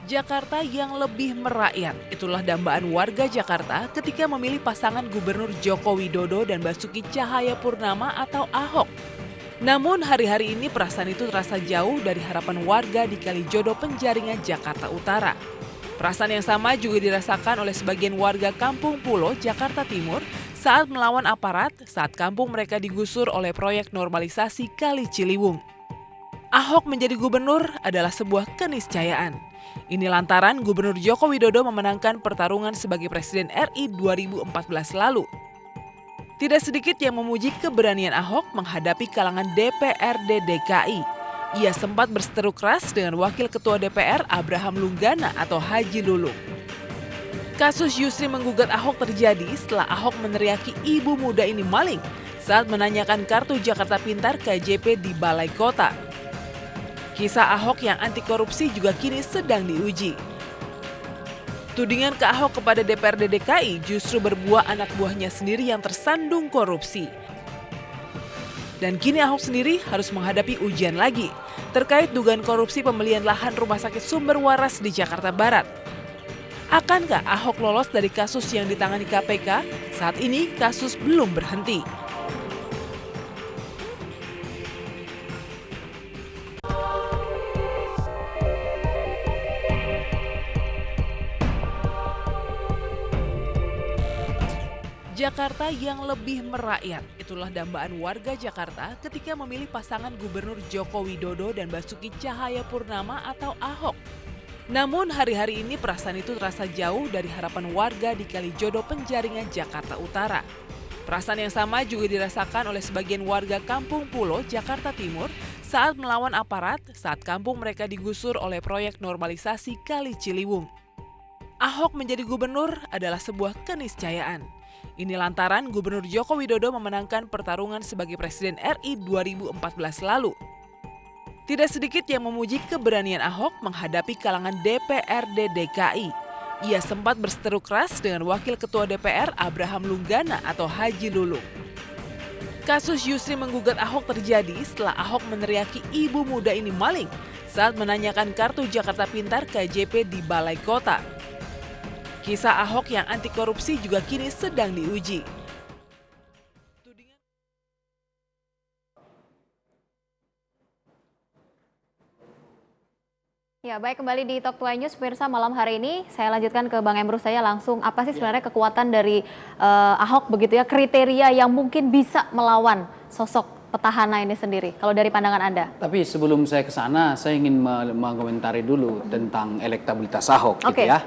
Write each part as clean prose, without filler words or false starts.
Jakarta yang lebih merakyat, itulah dambaan warga Jakarta ketika memilih pasangan Gubernur Joko Widodo dan Basuki Cahayapurnama atau Ahok. Namun hari-hari ini perasaan itu terasa jauh dari harapan warga di Kalijodo Penjaringan, Jakarta Utara. Perasaan yang sama juga dirasakan oleh sebagian warga Kampung Pulo, Jakarta Timur saat melawan aparat saat kampung mereka digusur oleh proyek normalisasi Kali Ciliwung. Ahok menjadi gubernur adalah sebuah keniscayaan. Ini lantaran Gubernur Joko Widodo memenangkan pertarungan sebagai Presiden RI 2014 lalu. Tidak sedikit yang memuji keberanian Ahok menghadapi kalangan DPRD DKI. Ia sempat berseteru keras dengan Wakil Ketua DPR Abraham Lunggana atau Haji Lulung. Kasus Yusri menggugat Ahok terjadi setelah Ahok meneriaki ibu muda ini maling saat menanyakan kartu Jakarta Pintar KJP di Balai Kota. Kisah Ahok yang anti korupsi juga kini sedang diuji. Tudingan ke Ahok kepada DPRD DKI justru berbuah anak buahnya sendiri yang tersandung korupsi. Dan kini Ahok sendiri harus menghadapi ujian lagi terkait dugaan korupsi pembelian lahan rumah sakit Sumber Waras di Jakarta Barat. Akankah Ahok lolos dari kasus yang ditangani KPK? Saat ini kasus belum berhenti. Jakarta yang lebih merakyat, itulah dambaan warga Jakarta ketika memilih pasangan Gubernur Joko Widodo dan Basuki Cahayapurnama atau Ahok. Namun hari-hari ini perasaan itu terasa jauh dari harapan warga di Kalijodo Penjaringan, Jakarta Utara. Perasaan yang sama juga dirasakan oleh sebagian warga Kampung Pulo, Jakarta Timur saat melawan aparat saat kampung mereka digusur oleh proyek normalisasi Kali Ciliwung. Ahok menjadi gubernur adalah sebuah keniscayaan. Ini lantaran Gubernur Joko Widodo memenangkan pertarungan sebagai Presiden RI 2014 lalu. Tidak sedikit yang memuji keberanian Ahok menghadapi kalangan DPRD DKI. Ia sempat berseteru keras dengan Wakil Ketua DPR Abraham Lunggana atau Haji Lulung. Kasus Yusri menggugat Ahok terjadi setelah Ahok meneriaki ibu muda ini maling saat menanyakan kartu Jakarta Pintar KJP di Balai Kota. Kisah Ahok yang anti korupsi juga kini sedang diuji. Ya, baik, kembali di Talk Tuai News pemirsa malam hari ini. Saya lanjutkan ke Bang Emrus saya langsung. Apa sih sebenarnya kekuatan dari Ahok begitu ya, kriteria yang mungkin bisa melawan sosok petahana ini sendiri kalau dari pandangan Anda? Tapi sebelum saya ke sana, saya ingin mengomentari dulu tentang elektabilitas Ahok gitu ya.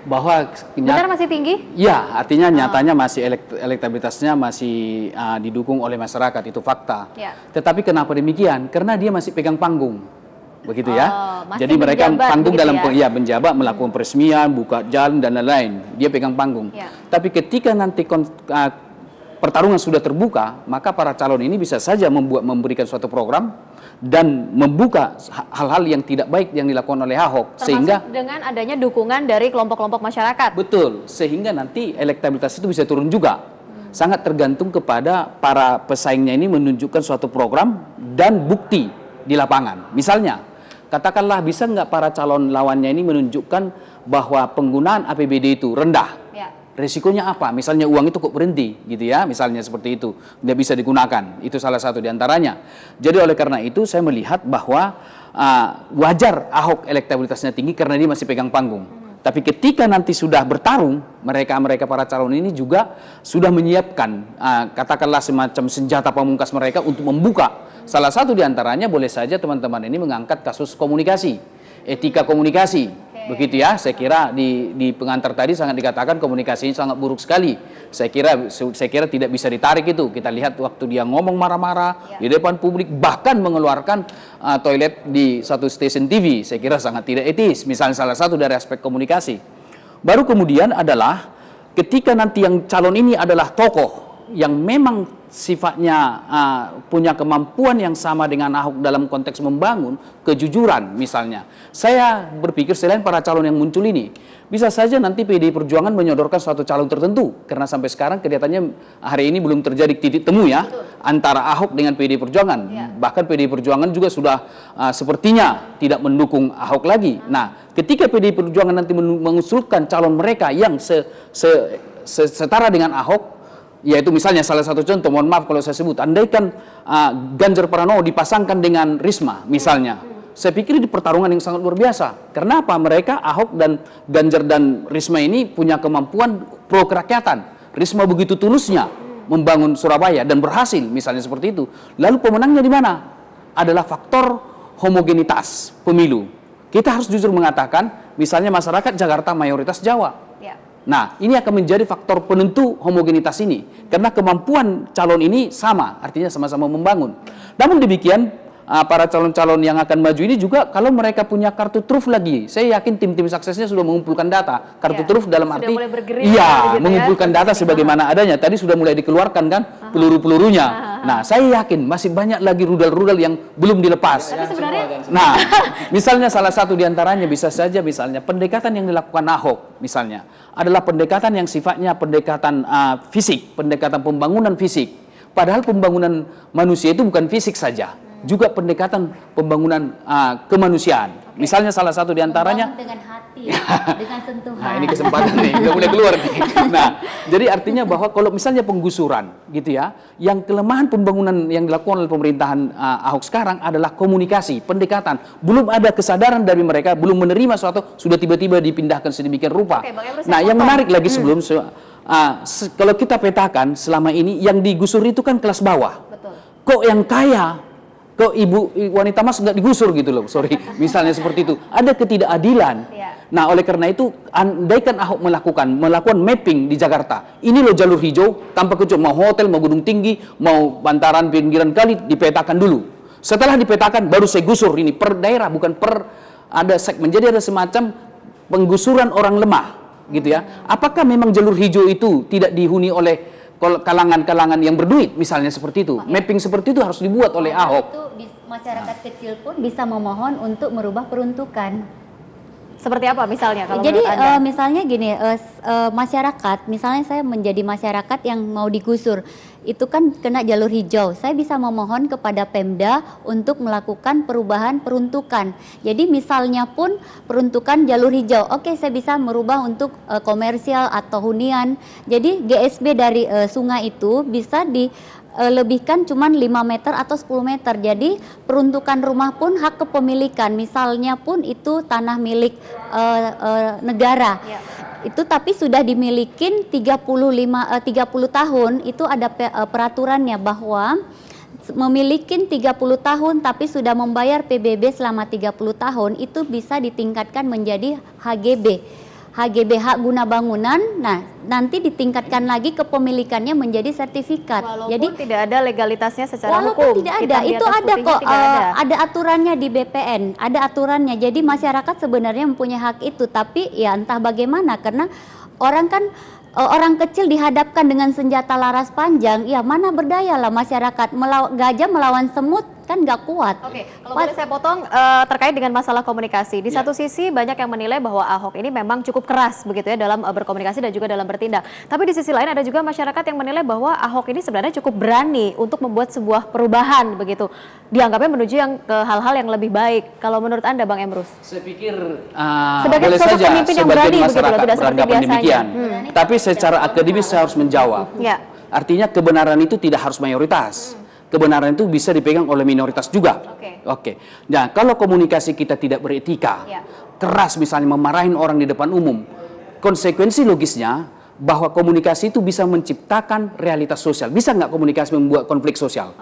Bahwa benar masih tinggi? Ya, artinya nyatanya masih elektabilitasnya masih didukung oleh masyarakat, itu fakta. Ya. Tetapi kenapa demikian? Karena dia masih pegang panggung. Begitu ya. Jadi mereka panggung dalam menjabat, melakukan peresmian, buka jalan dan lain-lain. Dia pegang panggung. Ya. Tapi ketika nanti pertarungan sudah terbuka, maka para calon ini bisa saja memberikan suatu program dan membuka hal-hal yang tidak baik yang dilakukan oleh Ahok. Termasuk sehingga dengan adanya dukungan dari kelompok-kelompok masyarakat. Betul, sehingga nanti elektabilitas itu bisa turun juga. Sangat tergantung kepada para pesaingnya ini menunjukkan suatu program dan bukti di lapangan. Misalnya, katakanlah bisa nggak para calon lawannya ini menunjukkan bahwa penggunaan APBD itu rendah. Resikonya apa? Misalnya uang itu kok berhenti gitu ya, misalnya seperti itu, tidak bisa digunakan. Itu salah satu diantaranya. Jadi oleh karena itu saya melihat bahwa wajar Ahok elektabilitasnya tinggi karena dia masih pegang panggung. Tapi ketika nanti sudah bertarung, mereka para calon ini juga sudah menyiapkan katakanlah semacam senjata pamungkas mereka untuk membuka. Salah satu diantaranya boleh saja teman-teman ini mengangkat kasus komunikasi, etika komunikasi. Begitu ya, saya kira di pengantar tadi sangat dikatakan komunikasinya sangat buruk sekali. Saya kira tidak bisa ditarik itu. Kita lihat waktu dia ngomong marah-marah di depan publik, bahkan mengeluarkan toilet di satu stasiun TV. Saya kira sangat tidak etis. Misalnya salah satu dari aspek komunikasi. Baru kemudian adalah ketika nanti yang calon ini adalah tokoh yang memang sifatnya punya kemampuan yang sama dengan Ahok dalam konteks membangun kejujuran misalnya. Saya berpikir selain para calon yang muncul ini, bisa saja nanti PDI Perjuangan menyodorkan suatu calon tertentu. Karena sampai sekarang kelihatannya hari ini belum terjadi titik temu ya antara Ahok dengan PDI Perjuangan. Bahkan PDI Perjuangan juga sudah sepertinya tidak mendukung Ahok lagi. Nah, ketika PDI Perjuangan nanti mengusulkan calon mereka yang setara dengan Ahok, yaitu misalnya salah satu contoh, mohon maaf kalau saya sebut, andaikan Ganjar Pranowo dipasangkan dengan Risma misalnya, saya pikir di pertarungan yang sangat luar biasa. Karena apa? Mereka, Ahok dan Ganjar dan Risma ini punya kemampuan pro kerakyatan. Risma begitu tulusnya membangun Surabaya dan berhasil misalnya seperti itu. Lalu pemenangnya di mana? Adalah faktor homogenitas pemilu. Kita harus jujur mengatakan, misalnya masyarakat Jakarta mayoritas Jawa. Nah, ini akan menjadi faktor penentu homogenitas ini. Karena kemampuan calon ini sama, artinya sama-sama membangun. Namun demikian, para calon-calon yang akan maju ini juga kalau mereka punya kartu truf lagi, saya yakin tim-tim suksesnya sudah mengumpulkan data. Kartu truf dalam arti, mengumpulkan data sebagaimana adanya. Tadi sudah mulai dikeluarkan kan peluru-pelurunya. Nah, saya yakin masih banyak lagi rudal-rudal yang belum dilepas. Tapi sebenarnya, nah, misalnya salah satu diantaranya bisa saja misalnya pendekatan yang dilakukan Ahok misalnya adalah pendekatan yang sifatnya pendekatan fisik, pendekatan pembangunan fisik. Padahal pembangunan manusia itu bukan fisik saja, juga pendekatan pembangunan kemanusiaan. Misalnya salah satu diantaranya dengan hati, dengan sentuhan. Nah, ini kesempatan nih, udah mulai keluar nih. Nah, jadi artinya bahwa kalau misalnya penggusuran gitu ya, yang kelemahan pembangunan yang dilakukan oleh pemerintahan Ahok sekarang adalah komunikasi, pendekatan. Belum ada kesadaran dari mereka, belum menerima suatu, sudah tiba-tiba dipindahkan sedemikian rupa. Oke, Bang Emrus, nah, yang menarik lagi sebelum kalau kita petakan selama ini yang digusur itu kan kelas bawah. betul. Kok yang kaya, kok ibu wanita mas nggak digusur gitu loh, sorry, misalnya seperti itu, ada ketidakadilan. Nah, oleh karena itu, andaikan Ahok melakukan mapping di Jakarta, ini loh jalur hijau, tanpa kecuali mau hotel, mau gunung tinggi, mau bantaran pinggiran kali, dipetakan dulu. Setelah dipetakan, baru saya gusur ini per daerah, bukan per ada segmen. Jadi ada semacam penggusuran orang lemah, gitu ya. Apakah memang jalur hijau itu tidak dihuni oleh kalangan-kalangan yang berduit, misalnya seperti itu? Mapping seperti itu harus dibuat oleh Ahok. Itu masyarakat kecil pun bisa memohon untuk merubah peruntukan. Seperti apa misalnya kalau Jadi menurut Anda? misalnya gini, masyarakat, misalnya saya menjadi masyarakat yang mau digusur, itu kan kena jalur hijau. Saya bisa memohon kepada Pemda untuk melakukan perubahan peruntukan. Jadi misalnya pun peruntukan jalur hijau, oke, saya bisa merubah untuk komersial atau hunian. Jadi GSB dari sungai itu bisa lebihkan cuman 5 meter atau 10 meter. Jadi peruntukan rumah pun hak kepemilikan, misalnya pun itu tanah milik negara. Itu tapi sudah dimilikin 30 tahun, itu ada peraturannya bahwa memiliki 30 tahun tapi sudah membayar PBB selama 30 tahun itu bisa ditingkatkan menjadi HGB. HGB hak guna bangunan. Nah, nanti ditingkatkan lagi kepemilikannya menjadi sertifikat. Walaupun jadi tidak ada legalitasnya secara hukum. walaupun tidak ada, hitam di itu atas ada putihnya kok, tidak ada. ada aturannya di BPN, ada aturannya. Jadi masyarakat sebenarnya mempunyai hak itu, tapi ya entah bagaimana karena orang kan orang kecil dihadapkan dengan senjata laras panjang, ya mana berdaya lah masyarakat. Gajah melawan semut kan nggak kuat. Oke, kalau boleh saya potong terkait dengan masalah komunikasi. Di satu sisi banyak yang menilai bahwa Ahok ini memang cukup keras begitu ya dalam berkomunikasi dan juga dalam bertindak. Tapi di sisi lain ada juga masyarakat yang menilai bahwa Ahok ini sebenarnya cukup berani untuk membuat sebuah perubahan begitu. Dianggapnya menuju yang ke hal-hal yang lebih baik. Kalau menurut Anda, Bang Emrus? Saya pikir sebagai boleh sosok saja pemimpin yang sebagian berani begitu masyarakat loh, tidak seperti beranggapan biasanya. demikian. Tapi secara akademis saya harus menjawab. Ya. Artinya kebenaran itu tidak harus mayoritas. Kebenaran itu bisa dipegang oleh minoritas juga. Oke. Nah, kalau komunikasi kita tidak beretika, keras misalnya memarahin orang di depan umum, konsekuensi logisnya bahwa komunikasi itu bisa menciptakan realitas sosial. Bisa nggak komunikasi membuat konflik sosial?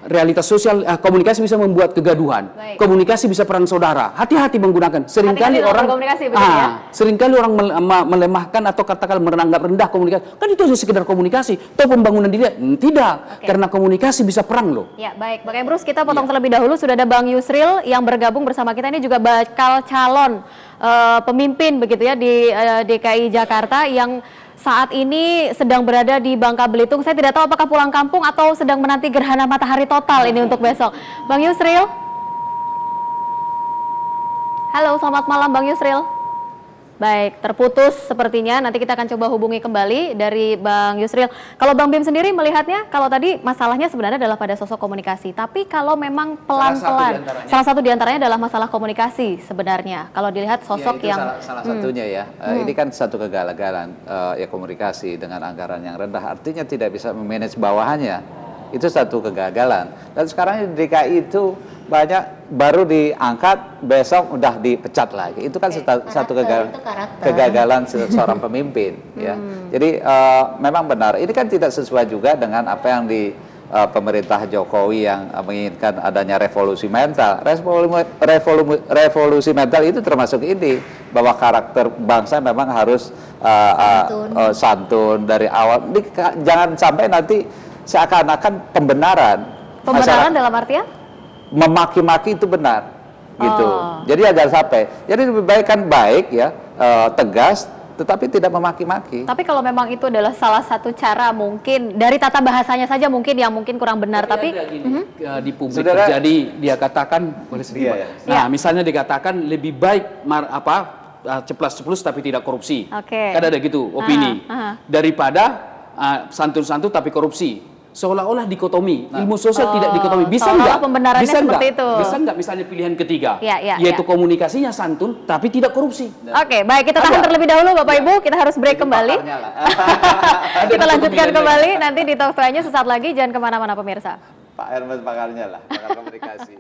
Realitas sosial, komunikasi bisa membuat kegaduhan. Komunikasi bisa perang saudara. Hati-hati menggunakan. Seringkali orang seringkali orang melemahkan atau katakan menganggap rendah komunikasi. Kan itu hanya sekedar komunikasi. Toh pembangunan diri tidak. Karena komunikasi bisa perang loh. Ya, baik. Bang Emrus, kita potong terlebih dahulu. Sudah ada Bang Yusril yang bergabung bersama kita. Ini juga bakal calon pemimpin begitu ya di DKI Jakarta yang saat ini sedang berada di Bangka Belitung. Saya tidak tahu apakah pulang kampung atau sedang menanti gerhana matahari total ini untuk besok. Bang Yusril. Halo, selamat malam Bang Yusril. Baik, terputus sepertinya. Nanti kita akan coba hubungi kembali dari Bang Yusril. Kalau Bang Bim sendiri melihatnya, kalau tadi masalahnya sebenarnya adalah pada sosok komunikasi. Tapi kalau memang pelan-pelan, salah satu diantaranya adalah masalah komunikasi sebenarnya. Kalau dilihat sosok ya, yang salah satunya ya. Ini kan satu kegagalan ya, komunikasi dengan anggaran yang rendah. Artinya tidak bisa memanage bawahannya. Itu satu kegagalan. Dan sekarang di DKI itu banyak baru diangkat, besok udah dipecat lagi. Itu kan satu kegagalan seorang pemimpin. Ya. Jadi memang benar. Ini kan tidak sesuai juga dengan apa yang di pemerintah Jokowi yang menginginkan adanya revolusi mental. Revolusi mental itu termasuk ini, bahwa karakter bangsa memang harus santun dari awal. Jangan sampai nanti seakan-akan pembenaran dalam artian? Memaki-maki itu benar gitu. Jadi jangan sampai. Jadi lebih baik kan baik ya, tegas tetapi tidak memaki-maki. Tapi kalau memang itu adalah salah satu cara, mungkin dari tata bahasanya saja mungkin yang mungkin kurang benar, tapi di publik terjadi dia katakan boleh sedikit. Nah, misalnya dikatakan lebih baik ceplas-ceplus tapi tidak korupsi. Kan ada gitu opini. Daripada santun-santun tapi korupsi. Seolah-olah dikotomi, ilmu sosial tidak dikotomi. Bisa nggak? Bisa nggak? Bisa nggak misalnya pilihan ketiga, yaitu komunikasinya santun tapi tidak korupsi. Oke, baik, kita tahan terlebih dahulu Bapak Ibu, kita harus break kembali. Kita lanjutkan kembali nanti di Talk Show-nya sesaat lagi, jangan kemana-mana pemirsa. Pak Hermes pakarnya lah, pakar komunikasi.